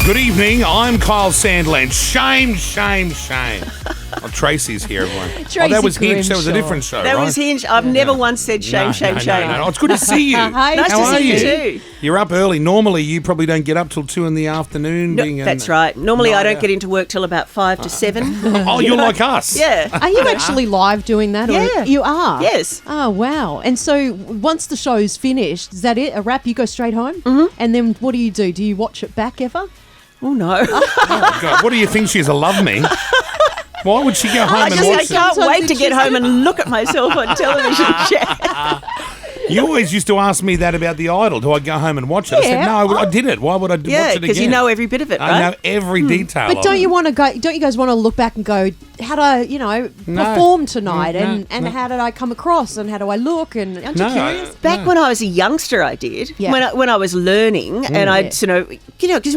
Good evening, I'm Kyle Sandland. Shame, shame, shame. Oh, Tracy's here, everyone. Tracy that was Hinge. That was a Grimshaw. different show, That right? was Hinge. I've never once said shame, shame. No. Oh, it's good to see you. Hi, Nice How to are see you you? too. You're up early. Normally, you probably don't get up till 2 in the afternoon. No, that's right. Normally, I don't get into work till about 5 to 7. Oh, you're like us. Yeah. Are you actually live doing that? Yeah. Or you are? Yes. Oh, wow. And so once the show's finished, is that it? A wrap? You go straight home? Mm-hmm. And then what do? Do you watch it back ever? Oh, no. Oh, God. What do you think she's a love me? Why would she go home I and just watch I it? can't Sometimes wait to it's get just- home and look at myself on television chat. You always used to ask me that about The Idol. Do I go home and watch it? I said, Yeah. no, I did it. Why would I watch Yeah, it again? because you know every bit of it, I right? know every detail But of don't it. you want to go? Don't you guys want to look back and go, how do I, perform tonight, and how did I come across, and how do I look, and aren't you curious? Back when I was a youngster, I did. Yeah. When I was learning, and I'd because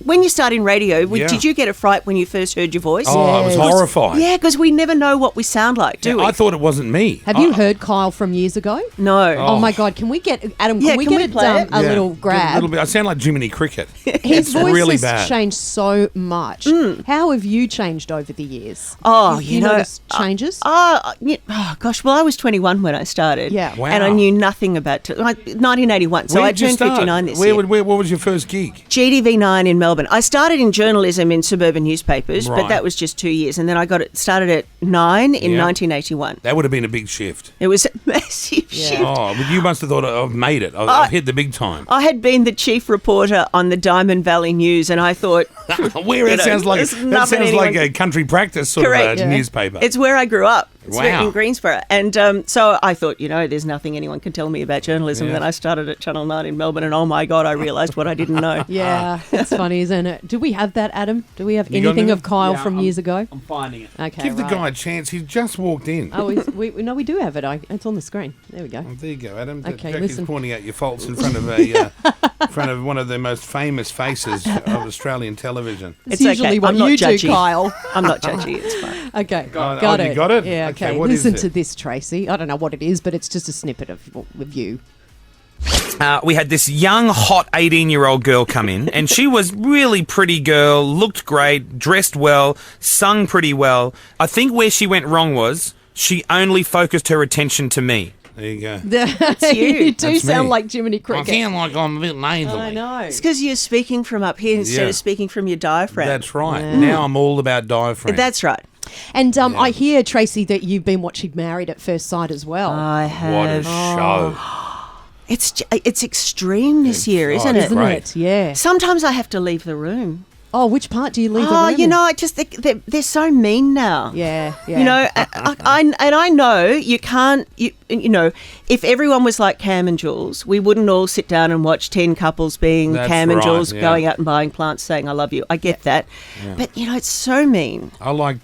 when you start in radio, Yeah. did you get a fright when you first heard your voice? Oh, I was Yes. horrified. Yeah, because we never know what we sound like, do we? I thought it wasn't me. Have you heard Kyle from years ago? No. Oh my God! Can we get Adam? Yeah, Can we can get we it, play it? a Yeah. little grab? A little bit. I sound like Jiminy Cricket. His It's voice really has bad. changed so much. How have you changed over the years? Oh, Have you know, noticed changes? Oh, gosh. Well, I was 21 when I started. Yeah. Wow. And I knew nothing about 1981. So Where I did you turned start? 59 this Where year. what was your first gig? GDV9 in Melbourne. I started in journalism in suburban newspapers, Right. but that was just 2 years. And then I started at 9 in Yeah. 1981. That would have been a big shift. It was a massive shift. Oh, but you must have thought, I've made it. I've hit the big time. I had been the chief reporter on the Diamond Valley News, and I thought, Where it know, sounds like there's that nothing sounds like anyone a country practice sort Correct. of Yeah. newspaper. it's where I grew up. It's Wow. in Greensboro. And so I thought, there's nothing anyone can tell me about journalism. Yeah. Then I started at Channel 9 in Melbourne, and oh my God, I realised what I didn't know. Yeah, it's funny, isn't it? Do we have that, Adam? Do we have You got anything it? of Kyle Yeah, from years ago? I'm finding it. Okay, Give the right. guy a chance. He's just walked in. Oh, we do have it. It's on the screen. There we go. Oh, there you go, Adam. Okay, Jackie's listen. pointing out your faults in front of in front of one of the most famous faces of Australian television. It's It's usually okay. what I'm not you do, judgy. Kyle. I'm not judgy. It's fine. Okay, Oh, got you it. got it? Yeah, Okay, okay. what is Listen it? to this, Tracy. I don't know what it is, but it's just a snippet of you. We had this young, hot 18-year-old girl come in, and she was really pretty girl, looked great, dressed well, sung pretty well. I think where she went wrong was she only focused her attention to me. There you go. You do That's sound me. like Jiminy I Cricket. sound like I'm a bit nasally. I know. It's because you're speaking from up here instead Yeah. of speaking from your diaphragm. That's right. Now I'm all about diaphragm. That's right. And I hear, Tracy, that you've been watching Married at First Sight as well. I what a have. show. It's extreme this year, isn't it's it? Isn't great. it? Yeah. Sometimes I have to leave the room. Oh, which part do you leave the Oh, room you in? know, I just think they're so mean now. Yeah, yeah. You know, I know you can't. You know, if everyone was like Cam and Jules, we wouldn't all sit down and watch 10 couples being That's Cam and right, Jules yeah. going out and buying plants, saying "I love you." I get that, but it's so mean. I like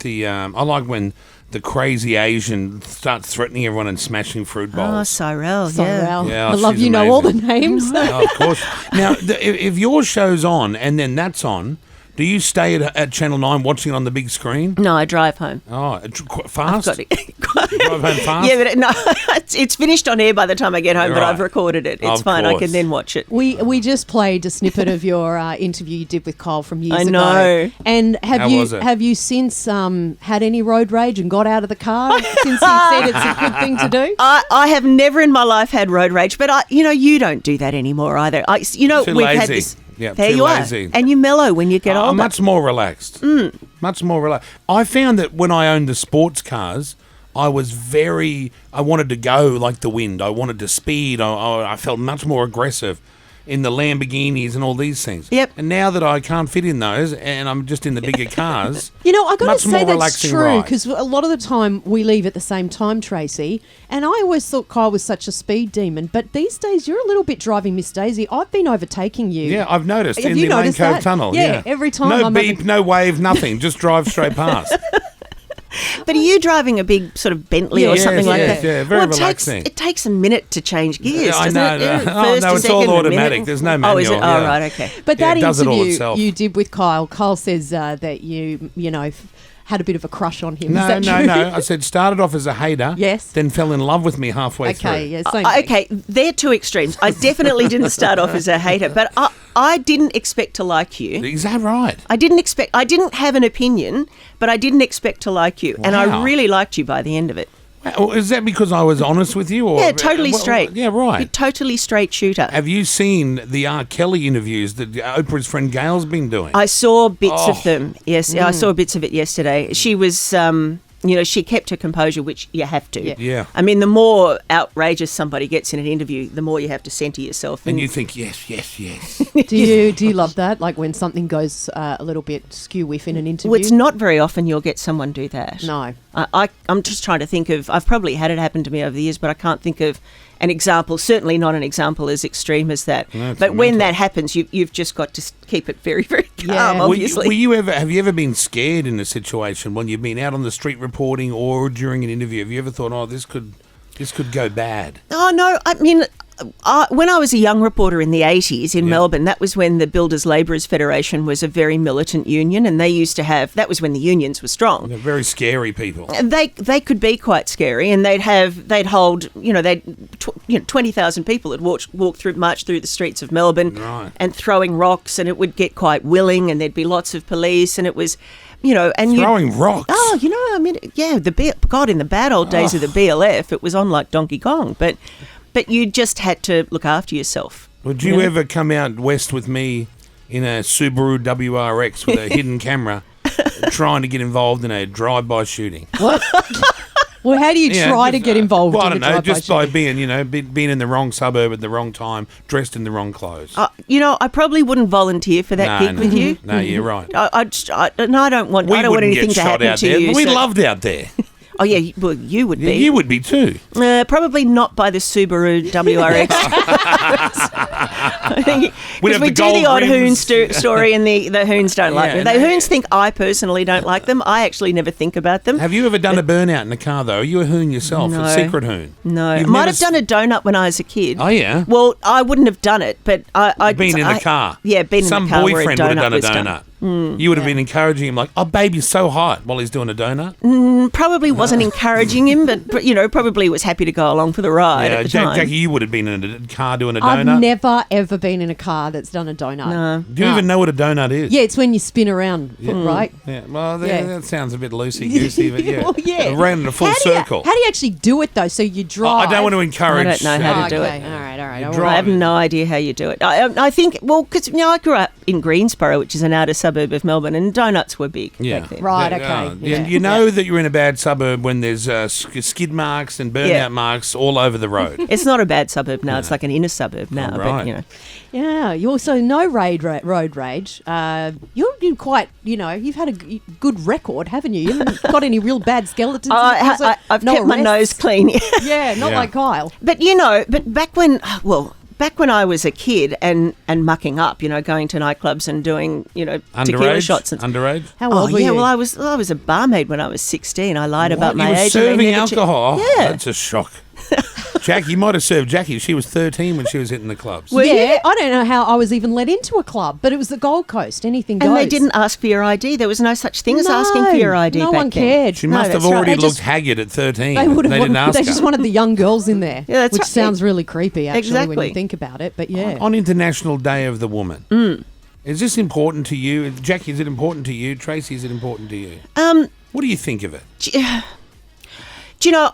when the crazy Asian starts threatening everyone and smashing fruit Oh, bowls. Cyrell, Sorrel. Yeah, I love she's you know all the amazing. names. Oh, of course. Now, if your show's on and then that's on, do you stay at Channel 9 watching it on the big screen? No, I drive home. Oh, fast? Got it. You drive home fast? Yeah, but no, it's finished on air by the time I get home. But Right. I've recorded it. It's Of fine. I course. can then watch it. We just played a snippet of your interview you did with Kyle from years I ago. know. And How was it? have you since had any road rage and got out of the car since he said it's a good thing to do? I have never in my life had road rage, but you don't do that anymore either. Too we've had lazy. this. Yeah, there too you lazy. are, and you mellow when you get older. I'm much more relaxed. Much more relaxed. I found that when I owned the sports cars, I wanted to go like the wind. I wanted to speed. I felt much more aggressive in the Lamborghinis and all these things. Yep. And now that I can't fit in those and I'm just in the bigger cars, You know, I got much to more say that's relaxing true ride. because a lot of the time we leave at the same time, Tracy. And I always thought Kyle was such a speed demon, but these days you're a little bit driving Miss Daisy. I've been overtaking you. yeah, I've noticed Have in you the Lane noticed Cove that? Tunnel. Yeah, every time no I'm beep, having- no wave, nothing. Just drive straight past. But are you driving a big sort of Bentley or Yes, something like yes, that? yeah, very well, relaxing. It takes a minute to change gears. Yeah, I doesn't know, it? no. Yeah, Oh, first no, to it's all second, a automatic. minute. There's no Oh, is it? manual, Oh, yeah. right, okay. But Yeah, that it does it all interview itself. you did with Kyle says that you know, had a bit of a crush on him. Is No, that no, true? no. I said started off as a hater. Yes. Then fell in love with me halfway through. Okay, yeah, same thing. Okay, they're two extremes. I definitely didn't start off as a hater, but I didn't expect to like you. Is that right? I didn't have an opinion, but I didn't expect to like you. And I Wow. really liked you by the end of it. Well, is that because I was honest with you? Or, Yeah, totally well, straight. Yeah, right. You're totally straight shooter. Have you seen the R. Kelly interviews that Oprah's friend Gail's been doing? I saw bits Oh. of them. Yes, I saw bits of it yesterday. She was, she kept her composure, which you have to. Yeah. I mean, the more outrageous somebody gets in an interview, the more you have to centre yourself. and you think, yes, yes, yes. Do you love that? Like when something goes a little bit skew-whiff in an interview? Well, it's not very often you'll get someone do that. No. I'm just trying to think of, I've probably had it happen to me over the years, but I can't think of an example, certainly not an example as extreme as that. No, it's but when mental. that happens, you've just got to keep it very, very calm, Yeah. obviously. Have you ever been scared in a situation when you've been out on the street reporting or during an interview? Have you ever thought, oh, this could go bad? Oh, no, I mean, when I was a young reporter in the 80s in Melbourne, that was when the Builders Labourers Federation was a very militant union, and they used to have, that was when the unions were strong. They're very scary people. They could be quite scary, and they'd hold 20,000 people that march through the streets of Melbourne, Right. and throwing rocks, and it would get quite willing, and there'd be lots of police, and it was, and Throwing rocks. Oh, I mean, yeah, in the bad old days of the BLF, it was on like Donkey Kong, but you just had to look after yourself. Would you ever come out west with me in a Subaru WRX with a hidden camera trying to get involved in a drive-by shooting? What? Well, how do you try to get involved Well, I in don't a know, drive-by just by shooting? being in the wrong suburb at the wrong time, dressed in the wrong clothes. I probably wouldn't volunteer for that gig with you. No, you're right. I don't want We anything wouldn't get to shot happen out to there. you. We so- loved out there. Oh yeah, well you would Yeah, be. you would be too. Probably not by the Subaru WRX. We'd Because have we the do the gold odd hoon rims. story, and the hoons don't like Yeah, them. The no. hoons think I personally don't like them. I actually never think about them. Have you ever done a burnout in a car though? Are you a hoon yourself? No. A secret hoon? No, I You've might never have done a donut when I was a kid. Oh yeah. Well, I wouldn't have done it, but I'd Been in the car. Yeah, been Some in the car where a boyfriend would have donut done a was done. donut. You would have been encouraging him like, "Oh, babe, you're so hot," while he's doing a donut. Probably wasn't encouraging him, but probably was happy to go along for the ride at the time. Jackie, you would have been in a car doing a I've donut. never, ever been in a car that's done a donut. No. Do you even know what a donut is? Yeah, it's when you spin around, right? Yeah, well, Yeah. that sounds a bit loosey-goosey, but yeah. Well, yeah. It ran in a full circle. How do you actually do it, though? So you Oh, drive. I don't want to encourage. I don't know how to do okay. it. All right. You all drive. right. I have no idea how you do it. I think, well, because I grew up in Greensboro, which is an outer suburb of Melbourne, and donuts were big back then. Right, okay. Yeah. You know that you're in a bad suburb when there's skid marks and burnout Yeah. marks all over the road. It's not a bad suburb now. It's like an inner suburb now. Oh, But, right. Yeah, you also know road rage. You're quite, you've had a good record, haven't you? You haven't got any real bad skeletons. in the closet? I've No kept my nose arrests? clean. Yeah, not Yeah. like Kyle. But back when I was a kid and mucking up, going to nightclubs and doing, tequila Underage? shots and Underage? How Oh old were yeah, you? well I was a barmaid when I was 16. I lied about What? my You were age. and they serving never che- alcohol? Oh, Yeah. That's a shock. Jackie, you might have served Jackie. She was 13 when she was hitting the clubs. Were yeah, you? I don't know how I was even let into a club, but it was the Gold Coast. Anything goes. And they didn't ask for your ID. There was no such thing as asking for your ID. No back one then. cared. She No, must have that's right. already They looked just- haggard at 13. They would have. They didn't ask They her. just wanted the young girls in there. Yeah, that's which right. sounds really creepy, actually, when Exactly. you think about it. But yeah, On International Day of the Woman. Is this important to you? Jackie, is it important to you? Tracy, is it important to you? What do you think of it? Do you know?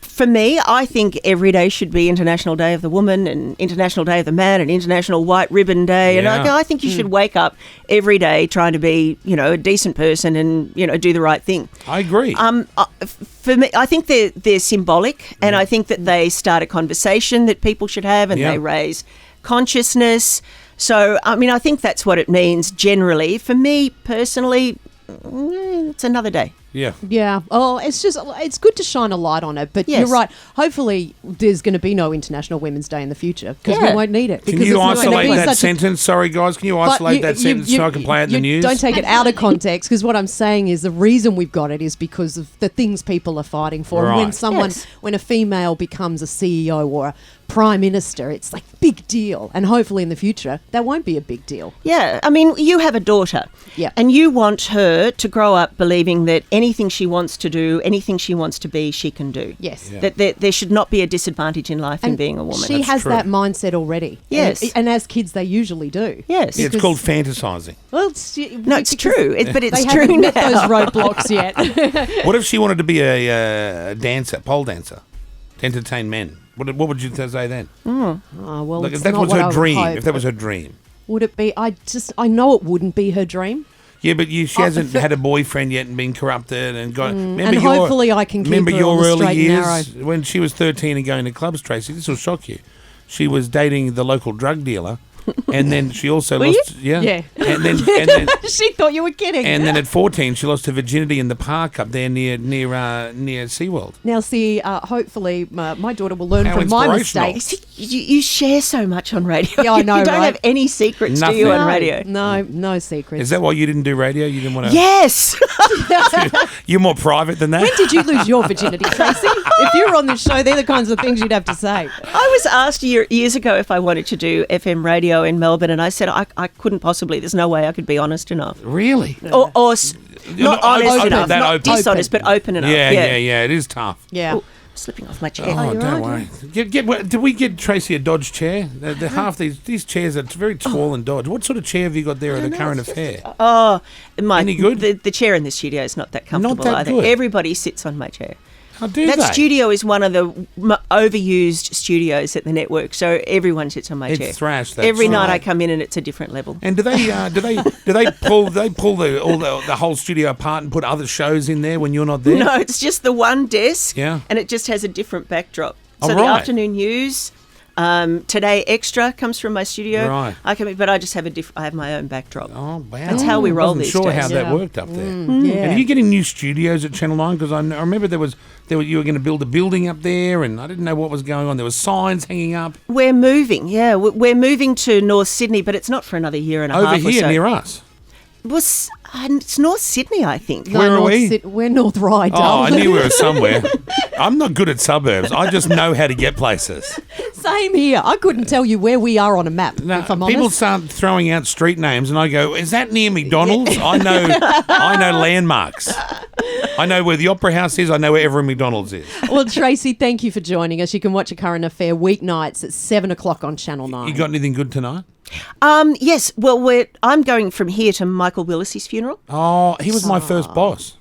For me, I think every day should be International Day of the Woman and International Day of the Man and International White Ribbon Day. And Yeah. I think you should wake up every day trying to be, a decent person and, do the right thing. I agree. For me, I think they're symbolic, and I think that they start a conversation that people should have, and Yeah. they raise consciousness. So, I think that's what it means generally. For me personally, it's another day. yeah. yeah. Oh, it's good to shine a light on it. But Yes. you're right. Hopefully, there's going to be no International Women's Day in the future because we Yeah. won't need it. Can because you it's not gonna isolate be that such a- sentence? Sorry, guys. Can you But isolate that sentence so I can play it in the news? Don't take it out of context, because what I'm saying is the reason we've got it is because of the things people are fighting for. And when Right. someone, Yes. when a female becomes a CEO or a Prime Minister, it's like big deal. And hopefully in the future, that won't be a big deal. Yeah, I mean, you have a daughter, Yeah. and you want her to grow up believing that anything she wants to do, anything she wants to be, she can do. Yes. Yeah. That there should not be a disadvantage in life in being a woman. She has true. that mindset already. Yes. And as kids, they usually do. Yes. Yeah, it's called fantasising. Well, No, it's true, but it's they true haven't met now. those roadblocks yet. What if she wanted to be a dancer, pole dancer, to entertain men? What would you say then? Oh, well, Like, it's if that not was what I her would dream, hope. if that was her dream. Would it be? I know it wouldn't be her dream. Yeah, but she hasn't had a boyfriend yet and been corrupted and got. And hopefully I can keep remember her your on the early straight and years when she was 13 and going to clubs, Tracy. This will shock you. She was dating the local drug dealer, and then she also Were lost. you? Yeah. And then She thought you were kidding. and then at 14 she lost her virginity in the park up there near SeaWorld. Now, see, hopefully my daughter will learn How from my inspirational. mistakes. You share so much on radio. Yeah, I know, You don't right? have any secrets, do Nothing. you, on No, radio? no secrets. Is that why you didn't do radio? You didn't want to. Yes. You're more private than that. When did you lose your virginity, Tracy? If you were on this show, they're the kinds of things you'd have to say. I was asked years ago if I wanted to do FM radio in Melbourne, and I said I couldn't possibly. There's no way I could be honest enough. Really? Or not not honest open, enough, that not open. dishonest, but open enough. Yeah. It is tough. Yeah. Ooh, slipping off my chair. Oh, you're don't right. worry. Did we get Tracy a Dodge chair? Half these chairs are very tall and Dodge. What sort of chair have you got there at a current affair? Oh, Any good? The chair in the studio is not that comfortable that either. good. Everybody sits on my chair. How do That they? studio is one of the overused studios at the network, so everyone sits on my It's chair. thrash, that's Every night right. I come in and it's a different level. And do they pull the whole studio apart and put other shows in there when you're not there? No, it's just the one desk, Yeah. and it just has a different backdrop. Oh, So the right. afternoon news, Today Extra comes from my studio. Right. I come in, but I just have I have my own backdrop. Oh, wow. That's how we roll I wasn't these sure days. how Yeah. that worked up there. Yeah. And are you getting new studios at Channel 9? Because I remember you were going to build a building up there, and I didn't know what was going on. There were signs hanging up We're moving, yeah. We're moving to North Sydney, but it's not for another year and a over half or here so. near us. It's North Sydney, I think. No, Where are North we? We're North Ryde. Oh, I darling. knew we were somewhere. I'm not good at suburbs. I just know how to get places. Same here. I couldn't tell you where we are on a map, No, if I'm people honest. start throwing out street names, and I go, "Is that near McDonald's?" I know landmarks. I know where the Opera House is. I know where every McDonald's is. Well, Tracy, thank you for joining us. You can watch A Current Affair weeknights at 7 o'clock on Channel 9. You got anything good tonight? Yes. Well, I'm going from here to Michael Willis's funeral. Oh, he was my first boss.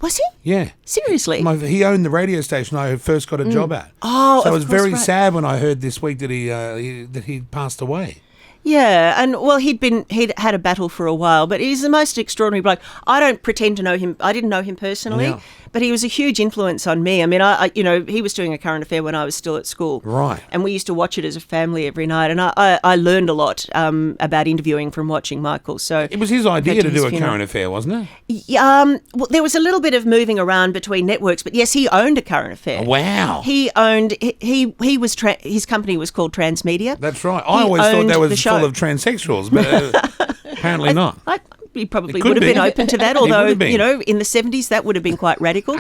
Was he? Yeah. Seriously? He owned the radio station I first got a job at. Oh, so I of was course, very right. sad when I heard this week that he passed away. Yeah, and well, he'd had a battle for a while, but he's the most extraordinary bloke. I don't pretend to know him. I didn't know him personally, Yeah. but he was a huge influence on me. I mean, he was doing A Current Affair when I was still at school, Right. And we used to watch it as a family every night, and I learned a lot about interviewing from watching Michael. So It was his idea to his do a funeral. current affair, wasn't it? well, there was a little bit of moving around between networks, but yes, he owned A Current Affair. Wow. He owned he was his company was called Transmedia. That's right. I He always thought owned that the was show. full of transsexuals, but apparently not. He probably It could would have be. been open to that, He would although, have been. in the 70s, that would have been quite radical.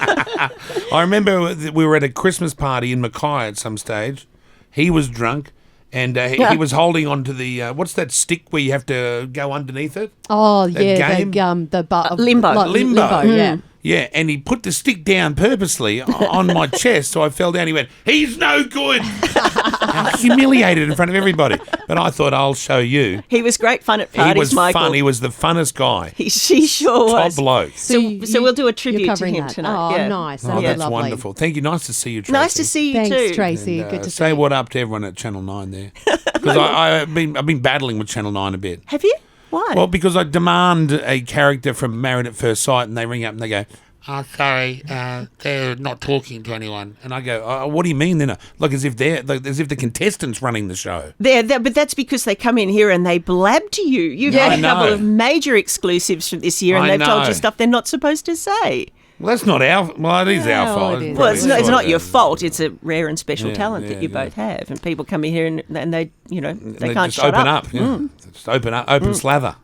I remember that we were at a Christmas party in Mackay at some stage. He was drunk, and he was holding on to the what's that stick where you have to go underneath it? Oh, That yeah, game? Limbo. Limbo. yeah. Yeah, and he put the stick down purposely on my chest, so I fell down. He went, "He's no good." I was humiliated in front of everybody. But I thought, I'll show you. He was great fun at He parties, was Michael. fun. He was the funnest guy. He sure Top was. bloke. So we'll do a tribute you're to covering him that. tonight. Oh, Yeah. nice. Oh, That'll be that's lovely. wonderful. Thank you. Nice to see you, Tracy. Nice to see you Thanks, too. Tracy. And, Good to say see what up to everyone at Channel 9 there. Because I've been battling with Channel 9 a bit. Have you? Why? Well, because I demand a character from Married at First Sight, and they ring up and they go, "Oh, sorry, they're not talking to anyone." And I go, "What do you mean? Then, like as if as if the contestants running the show." But that's because they come in here and they blab to you. You've Yeah, had I a couple know. of major exclusives from this year, and I they've told know. you stuff they're not supposed to say. Well, that's not our. Well, it is our Well, fault. it is. Well, it's Probably not your is. fault. It's a rare and special Yeah, talent yeah, that you yeah. both have, and people come in here and they They can't just shut open up. up. Yeah. Just open up, open slather.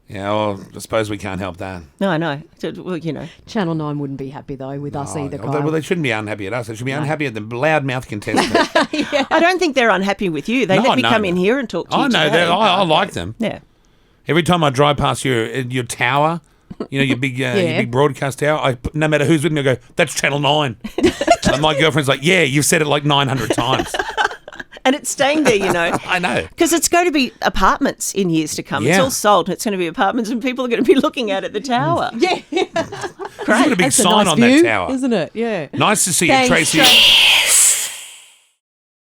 Yeah, well, I suppose we can't help that. No, I know. Well, Channel 9 wouldn't be happy, though, with us either, Kyle. Well, they shouldn't be unhappy at us. They should be unhappy at the loudmouth contestants. I don't think they're unhappy with you. They let me come in here and talk to you I know. today. I like them. Yeah. Every time I drive past your tower, your big broadcast tower, no matter who's with me, I go, that's Channel 9. And my girlfriend's like, yeah, you've said it like 900 times. And it's staying there, I know. Because it's going to be apartments in years to come. Yeah. It's all sold. It's going to be apartments and people are going to be looking at the tower. Yeah. There's a big That's a sign nice on view, that tower. isn't it? Yeah. Nice to see you, Thanks, Tracy. Tracy.